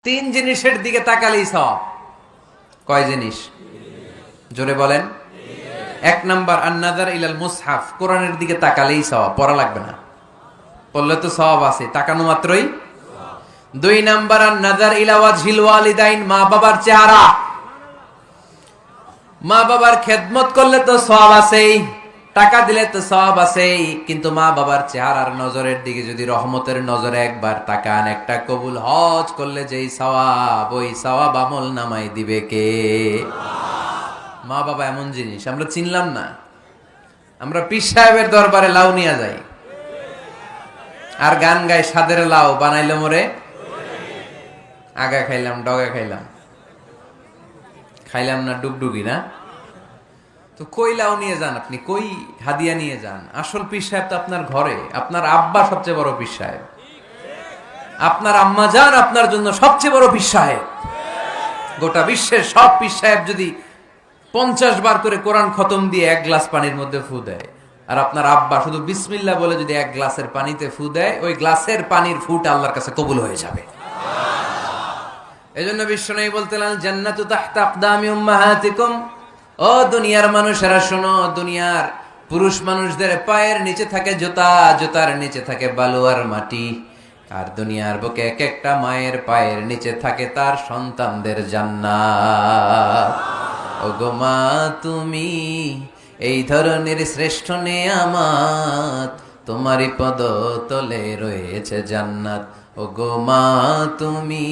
তিন জিনিসের দিকে তাকালেই সওয়াব। কয় জিনিস? জোরে বলেন। এক নাম্বার আন-নাযার ইলাল মুসহাফ, কোরআনের দিকে তাকালেই সওয়াব, পড়া লাগবে না, পড়লে তো সওয়াব আছে, তাকানো মাত্রই। দুই নাম্বার আন-নাযার ইলা ওয়াজহিল ওয়ালিদাইন, মা বাবার চেহারা, মা বাবার খেদমত করলে তো সওয়াব আছেই, টাকা দিলে তো সওয়াব আছেই, কিন্তু মা বাবার চেহারার নজরের দিকে যদি রহমতের নজরে একবার তাকান, একটা কবুল হজ করলে যেই সওয়াব, ওই সওয়াব আমল নামাই দিবে কে? মা বাবা এমন জিনিস আমরা চিনলাম না। আমরা পীর সাহেবের দরবারে লাউ নিয়ে যাই আর গান গাই, সাদের লাউ বানাইলো মোরে, আগা খাইলাম ডগা খাইলাম, খাইলাম না ডুগডুগি না। তো কই লাউ নিয়ে যান আপনি, কই হাদিয়া নিয়ে যান? আসল পীর সাহেব তো আপনার ঘরে। আপনার আব্বা সবচেয়ে বড় পীর সাহেব, আপনার আম্মা জান আপনার জন্য সবচেয়ে বড় পীর সাহেব। গোটা বিশ্বের সব পীর সাহেব যদি 50 বার করে কোরআন খতম দিয়ে এক গ্লাস পানির মধ্যে ফু দেয়, আর আপনার আব্বা শুধু বিসমিল্লাহ বলে যদি এক গ্লাসের পানিতে ফু দেয়, ওই গ্লাসের পানির ফুটা আল্লাহর কাছে কবুল হয়ে যাবে। এজন্য বিশ্বনবী বলতেন, জান্নাতু তাহতা আকদামি উম্মাহাতিকুম। ও দুনিয়ার মানুষেরা শোনো, দুনিয়ার পুরুষ মানুষদের পায়ের নিচে থাকে জুতা, জুতার নিচে থাকে বালু আর মাটি, আর দুনিয়ার বুকে এক একটা মায়ের পায়ের নিচে থাকে তার সন্তানদের জান্নাত। ওগো মা তুমি এই ধরনের শ্রেষ্ঠ নেয়ামত, তোমারই পদ তলে রয়েছে জান্নাত। ওগো মা তুমি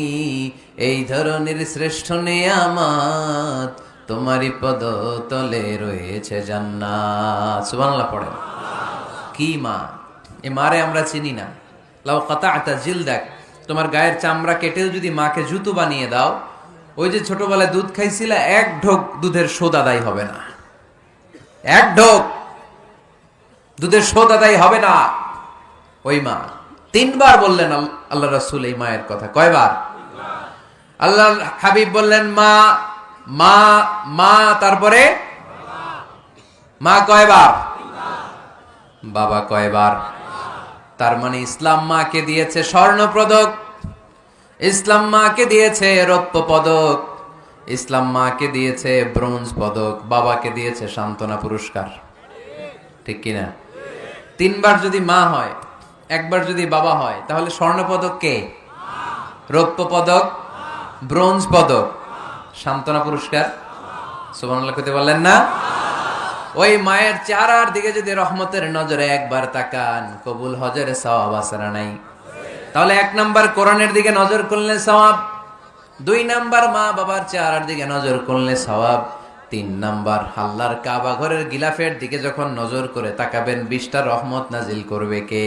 এই ধরনের শ্রেষ্ঠ নেয়ামত, তোমারই পদ তলে রয়েছে জান্নাত। সুবহানাল্লাহ পড়েন। কি মা? এ মারে আমরা চিনি না। লাউ কাতা'তা জিলদাক, তোমার গায়ের চামড়া কেটেও যদি মাকে জুতো বানিয়ে দাও, ওই যে ছোটবেলায় দুধ খাইছিলা, এক ঢোক দুধের শোধ আদায় হবে না, এক ঢোক দুধের শোধ আদায় হবে না। ওই মা। 3 বার বললেন আল্লাহ রাসূল এই মায়ের কথা। কয়বার? আল্লাহ হাবিব বললেন মা মা মা, তারপরে মা কয়বার? বাবা কয়বার? তার মানে ইসলাম মাকে দিয়েছে স্বর্ণ পদক, ইসলাম মাকে দিয়েছে রৌপ্য পদক, ইসলাম মাকে দিয়েছে ব্রোঞ্জ পদক, বাবাকে দিয়েছে সান্ত্বনা পুরস্কার। ঠিক কিনা? 3 বার যদি মা হয়, একবার যদি বাবা হয়, তাহলে স্বর্ণ পদক কে? রৌপ্য পদক, ব্রোঞ্জ পদক, সান্ত্বনা পুরস্কার। সুবহানাল্লাহ কইতে বললেন না? ওই মায়ের চেহারার দিকে যদি রহমতের নজরে একবার তাকান, কবুল হজের সওয়াব আছে না নাই? তাহলে 1 নাম্বার কোরআনের দিকে নজর করলে সওয়াব, 2 নাম্বার মা বাবার চেহারার দিকে নজর করলে সওয়াব, 3 নাম্বার আল্লাহর কাবা ঘরের গিলাফের দিকে যখন নজর করে তাকাবেন, 20টা রহমত নাজিল করবে কে?